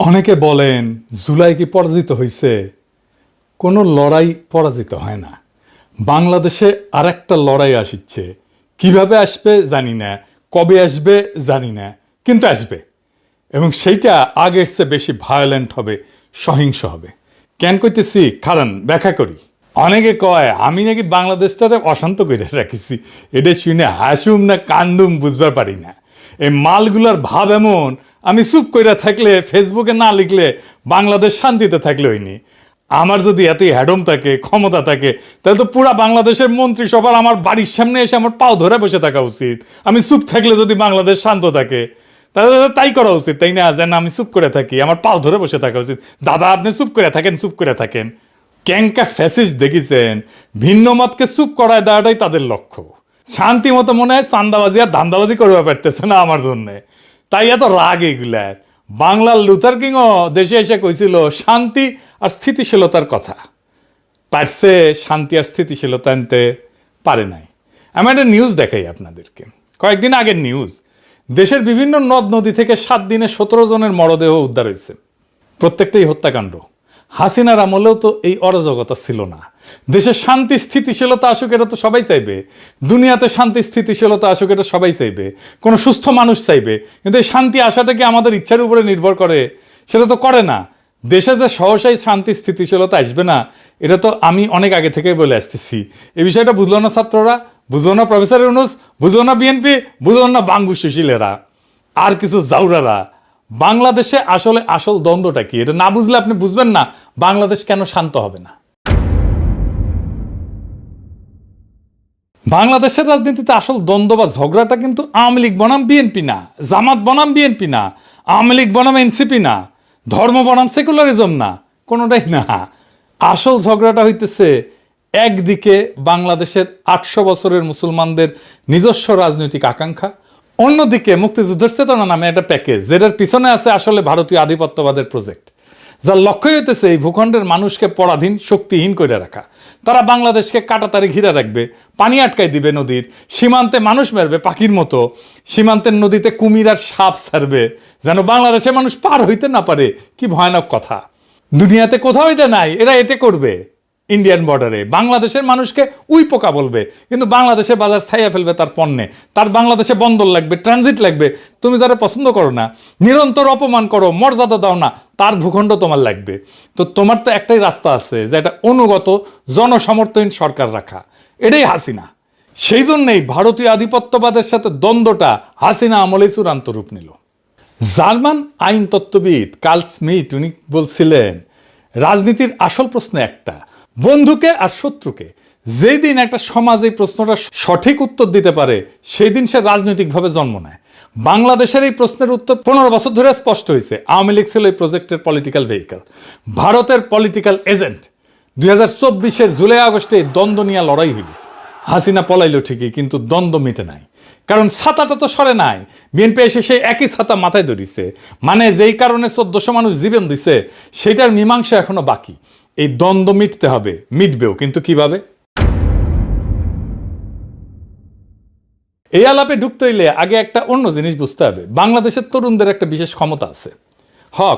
অনেকে বলেন জুলাই কি পরাজিত হয়েছে? কোনো লড়াই পরাজিত হয় না। বাংলাদেশে আরেকটা লড়াই আসছে, কিভাবে আসবে জানি না, কবে আসবে জানি না, কিন্তু আসবে। এবং সেইটা আগের চেয়ে বেশি ভায়োলেন্ট হবে, সহিংস হবে। কেন কইতেছি কারণ ব্যাখ্যা করি। অনেকে কয় আমি নাকি বাংলাদেশটারে অশান্ত করে রাখিছি। এটা শুনে হাসুম না কান্দুম বুঝবার পারি না। এই মালগুলার ভাব এমন, আমি চুপ কইরা থাকলে, ফেসবুকে না লিখলে বাংলাদেশ শান্তিতে থাকলে হইনি। আমার যদি এতই হ্যাডম থাকে, ক্ষমতা থাকে, তাহলে তো পুরা বাংলাদেশের মন্ত্রিসভার আমার বাড়ির সামনে এসে আমার পাও ধরে বসে থাকা উচিত। আমি চুপ থাকলে যদি বাংলাদেশ শান্ত থাকে, তাহলে তাই করা উচিত, তাই না? যেন আমি চুপ করে থাকি, আমার পাও ধরে বসে থাকা উচিত। দাদা আপনি চুপ করে থাকেন, চুপ করে থাকেন। ক্যাঙ্কা ফ্যাসিস্ট দেখেছেন, ভিন্ন মতকে চুপ করায় দেওয়াটাই তাদের লক্ষ্য। শান্তি মতো মনে হয় চান্দাবাজি আর ধান্দাবাজি করতে পারতেছে না আমার জন্যে, তাই এত রাগ এগুলার। বাংলার লুথার কিংও দেশে এসে কইছিল শান্তি আর স্থিতিশীলতার কথা, পারছে শান্তি আর স্থিতিশীলতা আনতে পারে নাই। আমি একটা নিউজ দেখাই আপনাদেরকে, কয়েকদিন আগের নিউজ। দেশের বিভিন্ন নদ নদী থেকে 7 দিনে 17 জনের মরদেহ উদ্ধার হয়েছে। প্রত্যেকটাই হত্যাকাণ্ড। হাসিনার আমলেও তো এই অরাজকতা ছিল না। দেশে শান্তি স্থিতিশীলতা আসুক, এটা তো সবাই চাইবে। দুনিয়াতে শান্তি স্থিতিশীলতা আসুক, এটা সবাই চাইবে, কোনো সুস্থ মানুষ চাইবে। কিন্তু এই শান্তি আসাটা কি আমাদের ইচ্ছার উপরে নির্ভর করে? সেটা তো করে না। দেশে যে সহসাই শান্তি স্থিতিশীলতা আসবে না, এটা তো আমি অনেক আগে থেকেই বলে আসতেছি। এই বিষয়টা বুঝলো না ছাত্ররা, বুঝলো না প্রফেসর ইউনূস, বুঝলো না বিএনপি, বুঝলো না বাঙ্গু সুশীলেরা আর কিছু জাউরারা। বাংলাদেশে আসলে আসল দ্বন্দ্বটা কি, এটা না বুঝলে আপনি বুঝবেন না বাংলাদেশ কেন শান্ত হবে না। বাংলাদেশের রাজনীতিতে আসল দ্বন্দ্ব বা ঝগড়াটা কিন্তু আওয়ামী লীগ বনাম বিএনপি না, জামাত বনাম বিএনপি না, আওয়ামী লীগ বনাম এনসিপি না, ধর্ম বনাম সেকুলারিজম না, কোনোটাই না। আসল ঝগড়াটা হইতেছে একদিকে বাংলাদেশের 800 বছরের মুসলমানদের নিজস্ব রাজনৈতিক আকাঙ্ক্ষা, অন্যদিকে মুক্তিযুদ্ধের চেতনা নামে একটা প্যাকেজ, যেটার পিছনে আছে আসলে ভারতীয় আধিপত্যবাদের প্রজেক্ট, যার লক্ষ্যই হইতেছে এই ভূখণ্ডের মানুষকে পরাধীন, শক্তিহীন করে রাখা। তারা বাংলাদেশকে কাটাতারে ঘিরে রাখবে, পানি আটকায় দিবে নদীর, সীমান্তে মানুষ মারবে পাখির মতো, সীমান্তের নদীতে কুমির আর সাপ ছাড়বে যেন বাংলাদেশের মানুষ পার হইতে না পারে। কি ভয়ানক কথা! দুনিয়াতে কোথাও এটা নাই। এরা এতে করবে ইন্ডিয়ান বর্ডারে, বাংলাদেশের মানুষকে উই পোকা বলবে, কিন্তু বাংলাদেশে বাজার ছাইয়া ফেলবে তার পণ্যে। তার বাংলাদেশে বন্দর লাগবে, ট্রানজিট লাগবে। তুমি যারা পছন্দ করো না, নিরন্তর অপমান করো, মর্যাদা দাও না, তার ভূখণ্ড তোমার লাগবে। তো তোমার তো একটাই রাস্তা আছে, যে এটা অনুগত জনসমর্থনহীন সরকার রাখা। এটাই হাসিনা। সেই জন্যই ভারতীয় আধিপত্যবাদের সাথে দ্বন্দ্বটা হাসিনা আমলেই চূড়ান্ত রূপ নিল। জার্মান আইন তত্ত্ববিদ কার্ল স্মিথ উনি বলছিলেন, রাজনীতির আসল প্রশ্ন একটা, বন্ধুকে আর শত্রুকে। যেই দিন একটা সমাজ এই প্রশ্নটা সঠিক উত্তর দিতে পারে, সেই দিন সে রাজনৈতিকভাবে জন্ম নেয়। বাংলাদেশের এই প্রশ্নের উত্তর 15 বছর ধরে স্পষ্ট হয়েছে। আওয়ামী লীগ ছিল এই প্রজেক্টের পলিটিক্যাল ভেহিকল, ভারতের পলিটিক্যাল এজেন্ট। 2024-এর জুলাই আগস্টে দ্বন্দ্ব নিয়ে লড়াই হইল। হাসিনা পলাইল ঠিকই, কিন্তু দ্বন্দ্ব মিটে নাই। কারণ ছাতাটা তো সরে নাই। বিএনপি এসে সেই একই ছাতা মাথায় ধরিছে। মানে যেই কারণে 1400 মানুষ জীবন দিছে, সেটার মীমাংসা এখনো বাকি। এই দ্বন্দ্ব মিটতে হবে, মিটবেও, কিন্তু কিভাবে? এই আলাপে ঢুকতে হইলে আগে একটা অন্য জিনিস বুঝতে হবে। বাংলাদেশের তরুণদের একটা বিশেষ ক্ষমতা আছে।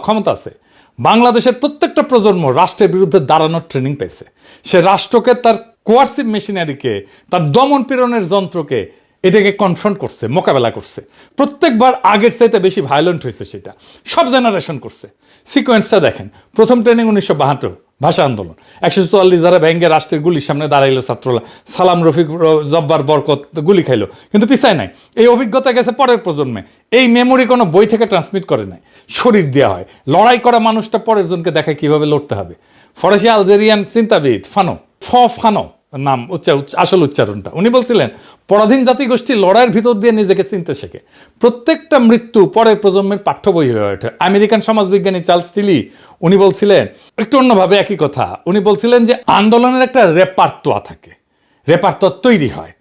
ক্ষমতা আছে। বাংলাদেশের প্রত্যেকটা প্রজন্ম রাষ্ট্রের বিরুদ্ধে দাঁড়ানোর ট্রেনিং পেয়েছে। সে রাষ্ট্রকে, তার কোয়ার্সিভ মেশিনারিকে, তার দমন পীড়নের যন্ত্রকে, এটাকে কনফ্রন্ট করছে, মোকাবেলা করছে। প্রত্যেকবার আগের চাইতে বেশি ভায়োলেন্ট হয়েছে। সেটা সব জেনারেশন করছে। সিকোয়েন্সটা দেখেন। প্রথম ট্রেনিং 1972, ভাষা আন্দোলন। 144 যারা ব্যাঙ্গে রাষ্ট্রের গুলির সামনে দাঁড়াইলো ছাত্ররা, সালাম, রফিক, জব্বার, বরকত গুলি খাইলো, কিন্তু পিছায় নাই। এই অভিজ্ঞতা গেছে পরের প্রজন্মে। এই মেমোরি কোনো বই থেকে ট্রান্সমিট করে নাই, শরীর দেওয়া হয়। লড়াই করা মানুষটা পরের জনকে দেখায় কিভাবে লড়তে হবে। ফরাসি আলজেরিয়ান চিন্তাবিদ ফানো নাম আসল উচ্চারণটা, উনি বলছিলেন, পরাধীন জাতিগোষ্ঠী লড়াইয়ের ভিতর দিয়ে নিজেকে চিনতে শেখে। প্রত্যেকটা মৃত্যু পরের প্রজন্মের পাঠ্য বই হয়ে ওঠে। আমেরিকান সমাজবিজ্ঞানী চার্লস টিলি উনি বলছিলেন একটু অন্যভাবে একই কথা। উনি বলছিলেন যে আন্দোলনের একটা রেপার্তোয়া থাকে, রেপার্তোয়া তৈরি হয়।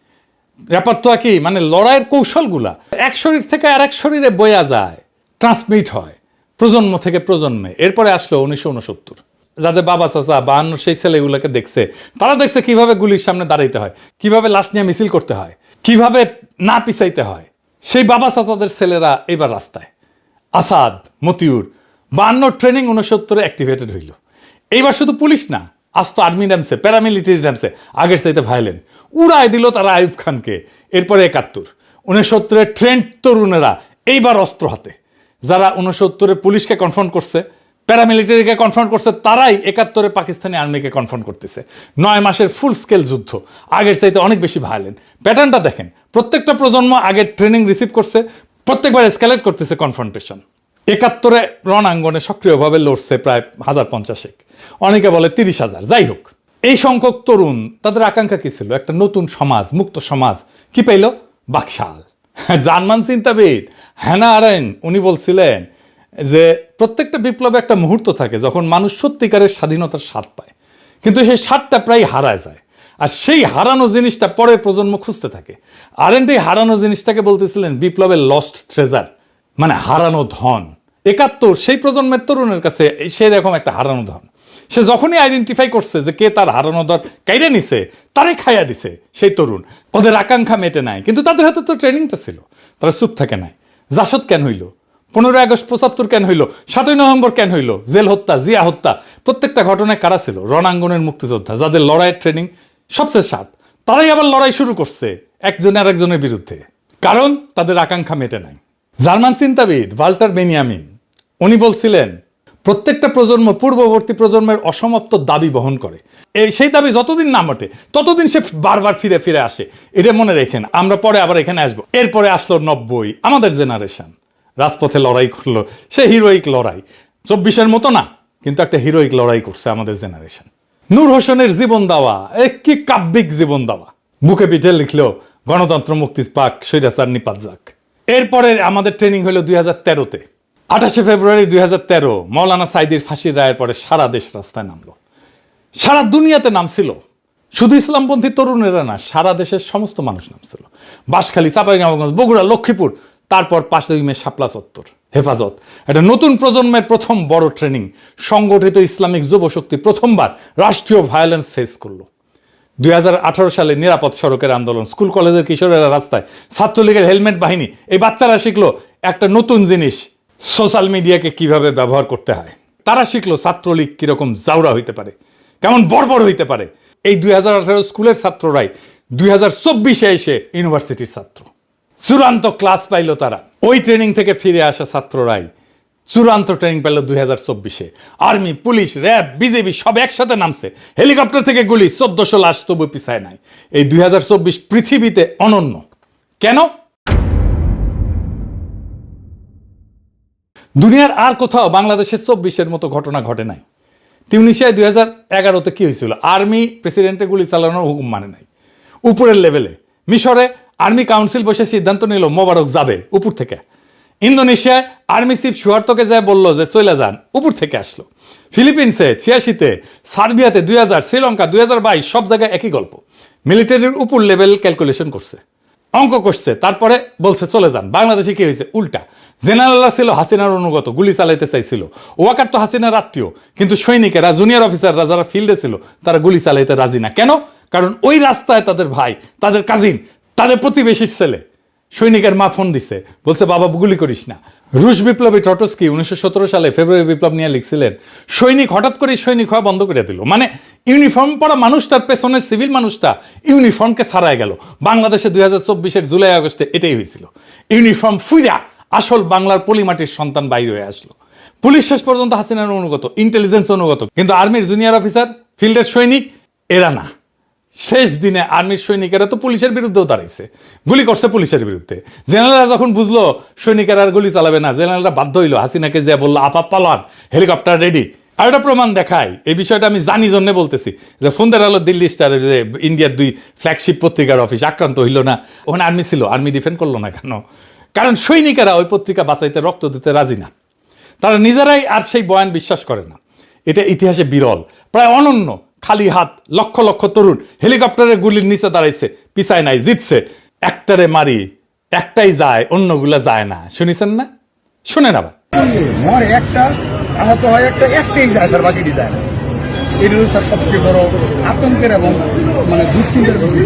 রেপার্তোয়া কি? মানে লড়াইয়ের কৌশলগুলা এক শরীর থেকে আর এক শরীরে বয়া যায়, ট্রান্সমিট হয় প্রজন্ম থেকে প্রজন্মে। এরপরে আসলো 1969, যাদের বাবা চাচা 52 সেই ছেলেগুলোকে দেখছে, তারা দেখছে কিভাবে গুলির সামনে দাঁড়াইতে হয়, কিভাবে লাশ নিয়ে মিছিল করতে হয়, কিভাবে না পিছাইতে হয়। সেই বাবা চাচাদের ছেলেরা এবার রাস্তায়। আসাদ, মতিউর, 52 ট্রেনিং 69 অ্যাক্টিভেটেড হইল। এইবার শুধু পুলিশ না, আজ তো আর্মি নামছে, প্যারামিলিটারি নামছে, আগের চাইতে ভায়োলেন্ট। উড়ায় দিল তারা আইয়ুব খানকে। এরপরে 71 69 ট্রেন্ড তরুণেরা এইবার অস্ত্র হাতে। যারা 69 পুলিশকে কনফ্রন্ট করছে, প্যারামিলিটারিকে কনফ্রন্ট করছে, তারাই 71 পাকিস্তানি আর্মিকে কনফ্রন্ট করতেছে। 9 মাসের ফুল স্কেল যুদ্ধ, আগের চাইতে অনেক বেশি ভায়োলেন্ট। প্যাটার্নটা দেখেন, প্রত্যেকটা প্রজন্ম আগের ট্রেনিং রিসিভ করছে, প্রত্যেকবার এসকেলেট করতেছে কনফ্রন্টেশন। 71 রণাঙ্গনে সক্রিয়ভাবে লড়ছে প্রায় 1050, অনেকে বলে 30,000। যাই হোক, এই সংখ্যক তরুণ, তাদের আকাঙ্ক্ষা কি ছিল? একটা নতুন সমাজ, মুক্ত সমাজ। কি পাইল? বাকশাল। জার্মান চিন্তাবিদ হ্যানা আরেন্ট উনি বলছিলেন যে প্রত্যেকটা বিপ্লবে একটা মুহূর্ত থাকে যখন মানুষ সত্যিকারের স্বাধীনতার স্বাদ পায়, কিন্তু সেই স্বাদটা প্রায় হারায় যায়। আর সেই হারানো জিনিসটা পরের প্রজন্ম খুঁজতে থাকে। আরেন্ট এই হারানো জিনিসটাকে বলতেছিলেন বিপ্লবের লস্ট ট্রেজার, মানে হারানো ধন। 71 সেই প্রজন্মের তরুণের কাছে সেই রকম একটা হারানো ধন। সে যখনই আইডেন্টিফাই করছে যে কে তার হারানো ধন কাইরে নিছে, তারে খাইয়া দিছে সেই তরুণ। ওদের আকাঙ্ক্ষা মেটে নাই, কিন্তু তাদের হাতে তো ট্রেনিংটা ছিল, তারা চুপ থাকে নাই। জাসদ কেন হইল? 15 আগস্ট 75 কেন হইল? 7ই নভেম্বর কেন হইল? জেল হত্যা, জিয়া হত্যা, প্রত্যেকটা ঘটনায় কারা ছিল? রণাঙ্গনের মুক্তিযোদ্ধা, যাদের লড়াইয়ের ট্রেনিং সবচেয়ে সাত। তারাই আবার লড়াই শুরু করছে একজন আরেকজনের বিরুদ্ধে, কারণ তাদের আকাঙ্ক্ষা মেটে নাই। জার্মান চিন্তাবিদ ভাল্টার বেনিয়ামিন উনি বলছিলেন প্রত্যেকটা প্রজন্ম পূর্ববর্তী প্রজন্মের অসমাপ্ত দাবি বহন করে। সেই দাবি যতদিন না মটে ততদিন সে বারবার ফিরে ফিরে আসে। এটা মনে রেখেন, আমরা পরে আবার এখানে আসবো। এরপরে আসলো 90, আমাদের জেনারেশন রাজপথে লড়াই করলো, সে হিরোইক লড়াই। 24-এর মতো না, কিন্তু একটা হিরোইক লড়াই করছে আমাদের জেনারেশন। নূর হোসেনের জীবন দেওয়া, কি কাব্যিক জীবন দেওয়া, বুকে পিঠে লিখলো গণতন্ত্র মুক্তি পাক, স্বৈরাচার নিপাত যাক। এরপরে আমাদের ট্রেনিং হলো 2013-তে। 28 ফেব্রুয়ারি 2013 মৌলানা সাইদির ফাঁসির রায়ের পরে সারা দেশ রাস্তায় নামলো, সারা দুনিয়াতে নামছিল। শুধু ইসলামপন্থী তরুণেরা না, সারা দেশের সমস্ত মানুষ নামছিল। বাঁশখালী, চাঁপাইনবাবগঞ্জ, বগুড়া, লক্ষ্মীপুর, তারপর 5 মে শাপলা চত্বর। হেফাজত, একটা নতুন প্রজন্মের প্রথম বড় ট্রেনিং। সংগঠিত ইসলামিক যুবশক্তি প্রথমবার রাষ্ট্রীয় ভায়োলেন্স ফেস করলো। 2018 সালে নিরাপদ সড়কের আন্দোলন, স্কুল কলেজের কিশোরেরা রাস্তায়, ছাত্রলীগের হেলমেট বাহিনী, এই বাচ্চারা শিখলো একটা নতুন জিনিস, সোশ্যাল মিডিয়াকে কিভাবে ব্যবহার করতে হয়। তারা শিখলো ছাত্রলীগ কিরকম জাউরা হইতে পারে, কেমন বর্বর হইতে পারে। এই 2018 স্কুলের ছাত্ররাই 2024-এ এসে ইউনিভার্সিটির ছাত্র। চূড়ান্ত ক্লাস পাইল তারা। ওই ট্রেনিং থেকে ফিরে আসা ছাত্ররাই চূড়ান্ত ট্রেনিং পেল 2024-এ। আর্মি, পুলিশ, র্যাব, বিজেপি সব একসাথে নামছে। হেলিকপ্টার থেকে গুলি, 1400 লাশ তবু পিছায় নাই। এই 2024 পৃথিবীতে অনন্য। কেন? দুনিয়ার আর কোথাও বাংলাদেশের 24-এর মতো ঘটনা ঘটে নাই। তিউনিসিয়ায় 2011-তে কি হয়েছিল? আর্মি প্রেসিডেন্টের গুলি চালানোর হুকুম মানে নাই উপরের লেভেলে। মিশরে আর্মি কাউন্সিল বসে সিদ্ধান্ত নিল মোবারক যাবে উপর থেকে। ইন্দোনেশিয়ায় আর্মি চিফ সুহার্তোকে যায় বলল যে চলে যান, উপর থেকে আসলো। ফিলিপিন্সে 86-তে, সার্বিয়াতে 2000, শ্রীলঙ্কা 2022, সব জায়গায় একই গল্প। মিলিটারির উপর লেভেল ক্যালকুলেশন করছে, অঙ্ক করছে, তারপরে বলছে চলে যান। বাংলাদেশে কি হয়েছে? উল্টা। জেনারেলরা ছিল হাসিনার অনুগত, গুলি চালাইতে চাইছিল। ওয়াকার তো হাসিনার আত্মীয়, কিন্তু সৈনিকেরা, জুনিয়র অফিসাররা যারা ফিল্ডে ছিল, তারা গুলি চালাইতে রাজি না। কেন? কারণ ওই রাস্তায় তাদের ভাই, তাদের কাজিন, তাদের প্রতিবেশীর ছেলে। সৈনিকের মা ফোন দিছে, বলছে বাবা গুলি করিস না। রুশ বিপ্লবী ট্রটস্কি 1917 সালে ফেব্রুয়ারি বিপ্লব নিয়ে লিখছিলেন, সৈনিক হঠাৎ করে সৈনিক হওয়া বন্ধ করে দিল। মানে ইউনিফর্ম পরা মানুষটার পেছনের সিভিল মানুষটা ইউনিফর্মকে ছাড়াই গেল। বাংলাদেশে 2024-এর জুলাই আগস্টে এটাই হয়েছিল। ইউনিফর্ম ফুইরা আসল বাংলার পলিমাটির সন্তান বাইরে হয়ে আসলো। পুলিশ শেষ পর্যন্ত হাসিনার অনুগত, ইন্টেলিজেন্স অনুগত, কিন্তু আর্মির জুনিয়র অফিসার, ফিল্ডের সৈনিক এরা না। শেষ দিনে আর্মির সৈনিকেরা তো পুলিশের বিরুদ্ধেও দাঁড়াইছে, গুলি করছে পুলিশের বিরুদ্ধে। জেনারেলরা যখন বুঝলো সৈনিকেরা আর গুলি চালাবে না, জেনারেলরা বাধ্য হইলো, হাসিনাকে যে বললো আপা পালান, হেলিকপ্টার রেডি। আর একটা প্রমাণ দেখায়, এই বিষয়টা আমি জানি জন্য বলতেছি, যে ফোনদের আলো দিল্লি স্টার, যে ইন্ডিয়ার 2 ফ্ল্যাগশিপ পত্রিকার অফিস আক্রান্ত হইল না, ওখানে আর্মি ছিল, আর্মি ডিফেন্ড করলো না কেন? কারণ সৈনিকেরা ওই পত্রিকা বাঁচাইতে, রক্ত দিতে রাজি না। তারা নিজেরাই আর সেই বয়ান বিশ্বাস করে না। এটা ইতিহাসে বিরল, প্রায় অনন্য। খালি হাত লক্ষ লক্ষ তরুণ হেলিকপ্টারের গুলির নিচে দাঁড়াইছে, পিছায় নাই, জিতছে। একটারে মারি, একটাই যায়, অন্যগুলা যায় না। শুনিছেন না? শুনেন আবার। মরে একটা, আহত হয় একটা, একটাই যায় স্যার, বাকিটি যায় না। এর স্যার সবচেয়ে বড় আতঙ্কের এবং মানে দুশ্চিন্তার বিষয়।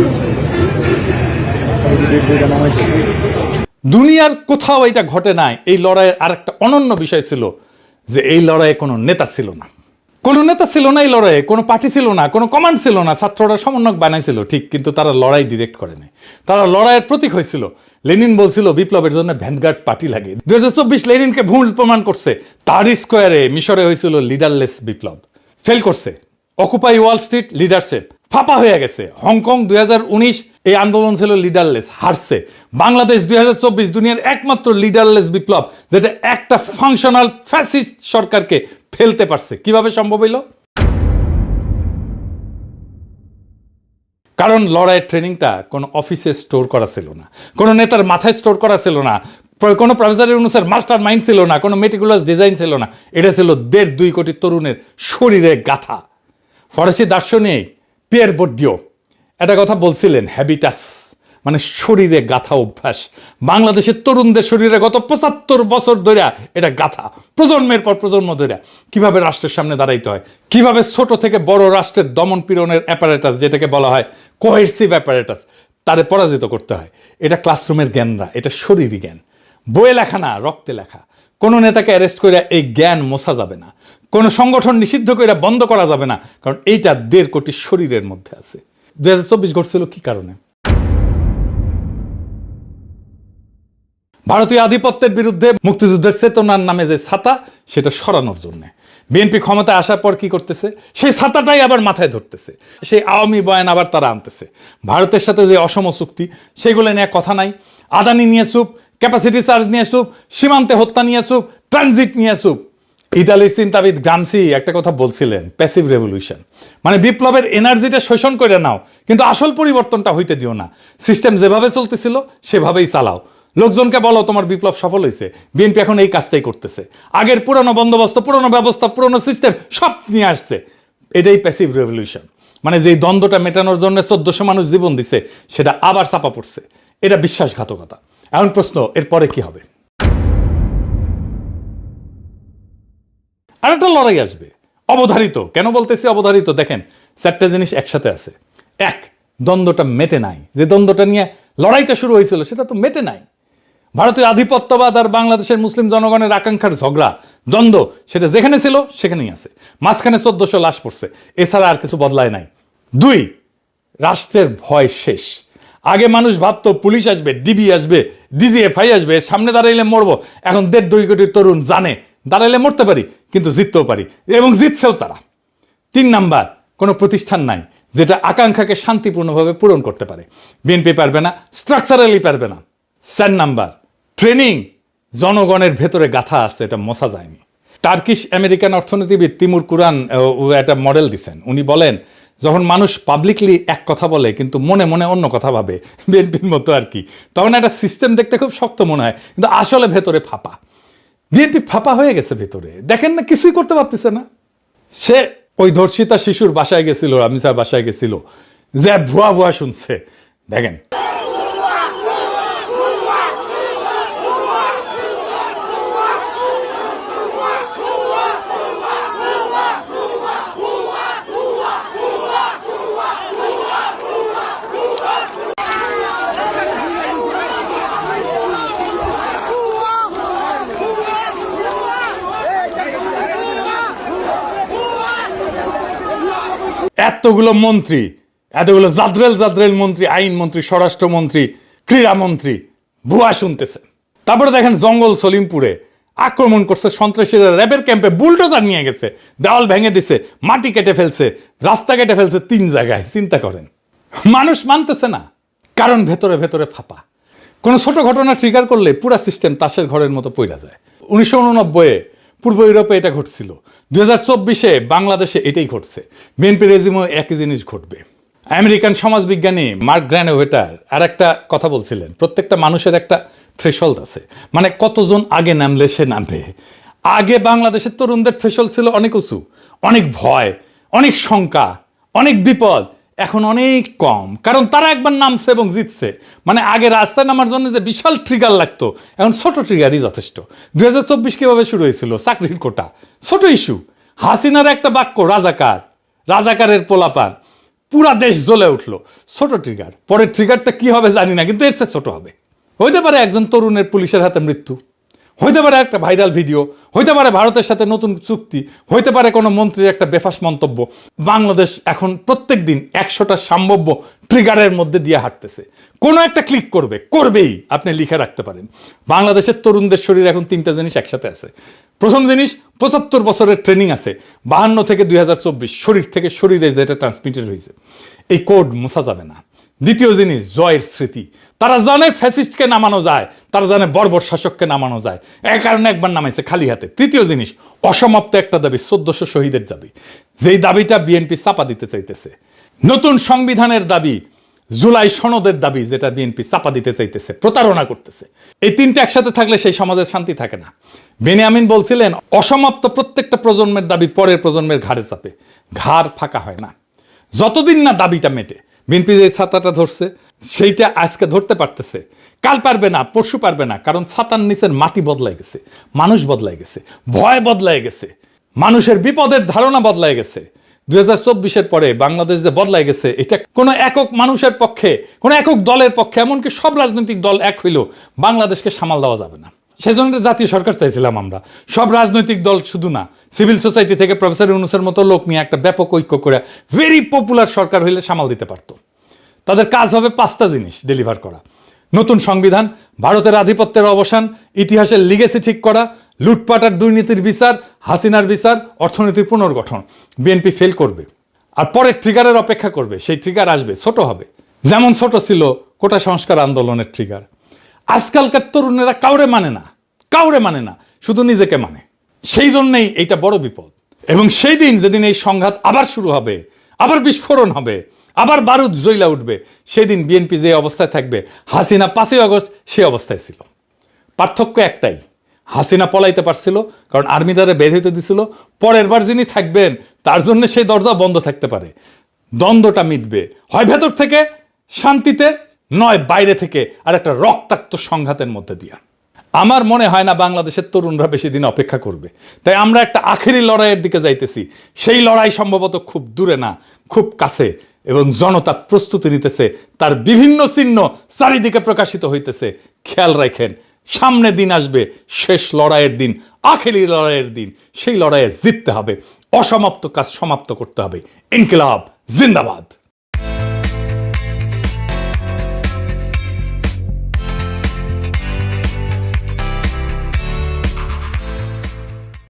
দুনিয়ার কোথাও এটা ঘটে নাই। এই লড়াইয়ের আর একটা অনন্য বিষয় ছিল যে এই লড়াইয়ে কোনো নেতা ছিল না, কোনো নেতা ছিল না এই লড়াইয়ে, কোনো পার্টি ছিল না, কোনো কমান্ড ছিল না। ছাত্ররা সমন্বয়ক বানাইছিল ঠিক, কিন্তু তারা লড়াই ডিরেক্ট করে নাই, তারা লড়াইয়ের প্রতীক হয়েছিল। লেনিন বলছিল বিপ্লবের জন্য ভ্যানগার্ড পার্টি লাগে। 2024 লেনিনকে ভুল প্রমাণ করছে। তাহরির স্কোয়ারে মিশরে হয়েছিল লিডারলেস বিপ্লব, ফেল করছে। অকুপাই ওয়াল স্ট্রিট লিডারশিপ ফাঁপা হয়ে গেছে। হংকং 2019 এই আন্দোলন ছিল লিডারলেস, হারছে। বাংলাদেশ 2024 দুনিয়ার একমাত্র লিডারলেস বিপ্লব যেটা একটা ফাংশনাল ফ্যাসিস্ট সরকারকে ফেলতে পারছে। কিভাবে সম্ভব হইল? কারণ লড়াইয়ের ট্রেনিংটা কোনো অফিসে স্টোর করা ছিল না, কোনো নেতার মাথায় স্টোর করা ছিল না, কোনো প্রফেসর ইউনূসের মাস্টার মাইন্ড ছিল না, কোনো মেটিকুলাস ডিজাইন ছিল না। এটা ছিল 1.5-2 কোটি তরুণের শরীরে গাথা। ফরাসি দার্শনিক পিয়ের বোর্দিও একটা কথা বলছিলেন, হ্যাবিটাস মানে শরীরে গাথা অভ্যাস। বাংলাদেশের তরুণদের শরীরে গত 75 বছর ধরে এটা গাথা, প্রজন্মের পর প্রজন্ম ধরে। কিভাবে রাষ্ট্রের সামনে দাঁড়াইতে হয়, কিভাবে ছোট থেকে বড় রাষ্ট্রের দমন পীড়নের অ্যাপারেটাস, যেটাকে বলা হয় কোহেসিভ অ্যাপারেটাস, তারে পরাজিত করতে হয়। এটা ক্লাসরুমের জ্ঞান না, এটা শরীরী জ্ঞান, বইয়ে লেখা না, রক্তে লেখা। কোনো নেতাকে অ্যারেস্ট করে এই জ্ঞান মোছা যাবে না, কোনো সংগঠন নিষিদ্ধ করে বন্ধ করা যাবে না, কারণ এইটা 1.5 কোটি শরীরের মধ্যে আছে। 2024 ঘটছিল কি কারণে? ভারতীয় আধিপত্যের বিরুদ্ধে মুক্তিযুদ্ধের চেতনার নামে যে ছাতা, সেটা সরানোর জন্য বিএনপি ক্ষমতায় আসার পর কি করতেছে, সেই ছাতাটাই আবার মাথায় ধরতেছে, সেই আওয়ামী বয়ান আবার তারা আনতেছে। ভারতের সাথে যে অসম চুক্তি, সেগুলো নিয়ে কথা নাই। আদানি নিয়ে চুপ, ক্যাপাসিটি চার্জ নিয়ে চুপ, সীমান্তে হত্যা নিয়ে চুপ, ট্রানজিট নিয়ে চুপ। ইতালির চিন্তাবিদ গ্রামসি একটা কথা বলছিলেন, প্যাসিভ রেভলিউশন মানে বিপ্লবের এনার্জিটা শোষণ করে নাও, কিন্তু আসল পরিবর্তনটা হইতে দিও না। সিস্টেম যেভাবে চলতেছিল সেভাবেই চালাও। লোকজনকে বলো তোমার বিপ্লব সফল হয়েছে। বিএনপি এখন এই কাজটাই করতেছে। আগের পুরনো বন্দোবস্ত, পুরনো ব্যবস্থা, পুরনো সিস্টেম সব নিয়ে আসছে। এটাই প্যাসিভ রেভলিউশন মানে যেই দ্বন্দ্বটা মেটানোর জন্য 1400 মানুষ জীবন দিছে, সেটা আবার চাপা পড়ছে। এটা বিশ্বাসঘাতকতা। এখন প্রশ্ন, এরপরে কি হবে? আর একটা লড়াই আসবে, অবধারিত। কেন বলতেছি অবধারিত? দেখেন, 4টা জিনিস একসাথে আছে। এক, দ্বন্দ্বটা মেটে নাই। যে দ্বন্দ্বটা নিয়ে লড়াইটা শুরু হয়েছিল সেটা তো মেটে নাই। ভারতীয় আধিপত্যবাদ আর বাংলাদেশের মুসলিম জনগণের আকাঙ্ক্ষার ঝগড়া, দ্বন্দ্ব, সেটা যেখানে ছিল সেখানেই আছে। মাঝখানে 1400 লাশ পড়ছে, এছাড়া আর কিছু বদলায় নাই। 2, রাষ্ট্রের ভয় শেষ। আগে মানুষ ভাবতো পুলিশ আসবে, ডিবি আসবে, ডিজিএফআই আসবে, সামনে দাঁড়াইলে মরবো। এখন 1.5-2 কোটি তরুণ জানে দাঁড়াইলে মরতে পারি, কিন্তু জিততেও পারি, এবং জিতছেও তারা। 3 নাম্বার, কোনো প্রতিষ্ঠান নাই যেটা আকাঙ্ক্ষাকে শান্তিপূর্ণভাবে পূরণ করতে পারে। বিএনপি পারবে না, স্ট্রাকচারালি পারবে না। 4 নাম্বার, ট্রেনিং জনগণের ভেতরে গাথা আছে, এটা মোছা যায়নি। টার্কিশ আমেরিকান অর্থনীতিবিদ তিমুর কুরান একটা মডেল দিচ্ছেন। উনি বলেন, যখন মানুষ পাবলিকলি এক কথা বলে কিন্তু মনে মনে অন্য কথা ভাবে, বিএনপির মতো আর কি, তখন একটা সিস্টেম দেখতে খুব শক্ত মনে হয়, কিন্তু আসলে ভেতরে ফাঁপা। বিএনপি ফাঁপা হয়ে গেছে ভেতরে, দেখেন না, কিছুই করতে পারতেছে না। সে ওই ধর্ষিতা শিশুর বাসায় গেছিল, রামিসার বাসায় গেছিল, যে ভুয়া ভুয়া শুনছে, দেখেন। এতগুলো মন্ত্রী, এতগুলো জাদ্রেল মন্ত্রী, আইন মন্ত্রী, স্বরাষ্ট্রমন্ত্রী, ক্রীড়ামন্ত্রী ভুয়া শুনতেছে। তারপরে দেখেন জঙ্গল সলিমপুরে আক্রমণ করছে সন্ত্রাসীরা, র্যাবের ক্যাম্পে বুলডোজার নিয়ে গেছে, দেওয়াল ভেঙে দিছে, মাটি কেটে ফেলছে, রাস্তা কেটে ফেলছে 3 জায়গায়। চিন্তা করেন, মানুষ মানতেছে না, কারণ ভেতরে ভেতরে ফাঁপা। কোনো ছোট ঘটনা ট্রিগার করলে পুরা সিস্টেম তাসের ঘরের মতো পইরা যায়। 1989-এ পূর্ব ইউরোপে এটা ঘটছিল, 2024-এ বাংলাদেশে এটাই ঘটছে। বিএনপি রেজিমও একই জিনিস ঘটবে। আমেরিকান সমাজবিজ্ঞানী মার্ক গ্র্যানোভেটার আর একটা কথা বলছিলেন, প্রত্যেকটা মানুষের একটা থ্রেশহোল্ড আছে, মানে কতজন আগে নামলে সে নামবে। আগে বাংলাদেশের তরুণদের থ্রেশহোল্ড ছিল অনেক উঁচু, অনেক ভয়, অনেক শঙ্কা, অনেক বিপদ। এখন অনেক কম, কারণ তারা একবার নামছে এবং জিতছে। মানে আগে রাস্তায় নামার জন্য যে বিশাল ট্রিগার লাগতো, এখন ছোট ট্রিগারই যথেষ্ট। 2024 কিভাবে শুরু হয়েছিল? চাকরির কোটা, ছোট ইস্যু। হাসিনার একটা বাক্য, রাজাকার, রাজাকারের পোলাপান, পুরা দেশ জ্বলে উঠলো, ছোট ট্রিগার। পরের ট্রিগারটা কি হবে জানি না, কিন্তু এর চেয়ে ছোট হবে। হইতে পারে একজন তরুণের পুলিশের হাতে মৃত্যু, হইতে পারে একটা ভাইরাল ভিডিও, হইতে পারে ভারতের সাথে নতুন চুক্তি, হইতে পারে কোনো মন্ত্রীর একটা বেফাস মন্তব্য। বাংলাদেশ এখন প্রত্যেক দিন 100টা সম্ভাব্য ট্রিগারের মধ্যে দিয়ে হাঁটতেছে। কোনো একটা ক্লিক করবেই, আপনি লিখে রাখতে পারেন। বাংলাদেশের তরুণদের শরীর এখন 3টা জিনিস একসাথে আছে। প্রথম জিনিস, 75 বছরের ট্রেনিং আছে, 52 থেকে 2024 শরীর থেকে শরীরে যেটা ট্রান্সমিটেড হয়েছে, এই কোড মোছা যাবে না। দ্বিতীয় জিনিস, জয়ের স্মৃতি। তারা জানে ফ্যাসিস্টকে নামানো যায়, তারা জানে বর্বর শাসককে নামানো যায়, এই কারণে একবার নামাইছে খালি হাতে। তৃতীয় জিনিস, অসমাপ্ত একটা দাবি, 1400 শহীদের দাবি, যেই দাবিটা বিএনপি চাপা দিতে চাইতেছে। নতুন সংবিধানের দাবি, জুলাই সনদের দাবি, যেটা বিএনপি চাপা দিতে চাইতেছে, প্রতারণা করতেছে। এই তিনটা একসাথে থাকলে সেই সমাজের শান্তি থাকে না। বেনিয়ামিন বলছিলেন, অসমাপ্ত প্রত্যেকটা প্রজন্মের দাবি পরের প্রজন্মের ঘাড়ে চাপে, ঘাড় ফাঁকা হয় না যতদিন না দাবিটা মেটে। বিএনপি যে ছাতাটা ধরছে সেইটা আজকে ধরতে পারতেছে, কাল পারবে না, পরশু পারবে না, কারণ ছাতার নিচের মাটি বদলাই গেছে, মানুষ বদলাই গেছে, ভয় বদলাই গেছে, মানুষের বিপদের ধারণা বদলাই গেছে। 2024-এর পরে বাংলাদেশ যে বদলাই গেছে, এটা কোনো একক মানুষের পক্ষে, কোনো একক দলের পক্ষে, এমনকি সব রাজনৈতিক দল এক হইলেও বাংলাদেশকে সামাল দেওয়া যাবে না। সেজন্য জাতীয় সরকার চাইছিলাম আমরা, সব রাজনৈতিক দল শুধু না, সিভিল সোসাইটি থেকে প্রফেসর ইউনূসের মতো লোক নিয়ে একটা ব্যাপক ঐক্য করে ভেরি পপুলার সরকার হইলে সামাল দিতে পারত। তাদের কাজ হবে 5টা জিনিস ডেলিভার করা: নতুন সংবিধান, ভারতের আধিপত্যের অবসান, ইতিহাসের লিগেসি ঠিক করা, লুটপাট আর দুর্নীতির বিচার, হাসিনার বিচার, অর্থনীতির পুনর্গঠন। বিএনপি ফেল করবে আর পরে ট্রিগারের অপেক্ষা করবে। সেই ট্রিগার আসবে, ছোট হবে, যেমন ছোট ছিল কোটা সংস্কার আন্দোলনের ট্রিগার। আজকালকার তরুণেরা কাউরে মানে না, শুধু নিজেকে মানে। সেই জন্যই এইটা বড় বিপদ। এবং সেই দিন যেদিন এই সংঘাত আবার শুরু হবে, আবার বিস্ফোরণ হবে, আবার বারুদ জ্বলা উঠবে, সেদিন বিএনপি যে অবস্থায় থাকবে, হাসিনা 5ই আগস্ট সে অবস্থায় ছিল। পার্থক্য একটাই, হাসিনা পলাইতে পারছিল কারণ আর্মি দ্বারা বের হইতে দিছিল। পরের বার যিনি থাকবেন তার জন্য সেই দরজা বন্ধ থাকতে পারে। দ্বন্দ্বটা মিটবে হয় ভেতর থেকে শান্তিতে, নয় বাইরে থেকে আর একটা রক্তাক্ত সংঘাতের মধ্যে দিয়া। আমার মনে হয় না বাংলাদেশের তরুণরা বেশি দিন অপেক্ষা করবে। তাই আমরা একটা আখেরি লড়াইয়ের দিকে যাইতেছি। সেই লড়াই সম্ভবত খুব দূরে না, খুব কাছে, এবং জনতা প্রস্তুতি নিতেছে, তার বিভিন্ন চিহ্ন চারিদিকে প্রকাশিত হইতেছে। খেয়াল রাখেন, সামনে দিন আসবে, শেষ লড়াইয়ের দিন, আখেরি লড়াইয়ের দিন। সেই লড়াইয়ে জিততে হবে, অসমাপ্ত কাজ সমাপ্ত করতে হবে। ইনকিলাব জিন্দাবাদ।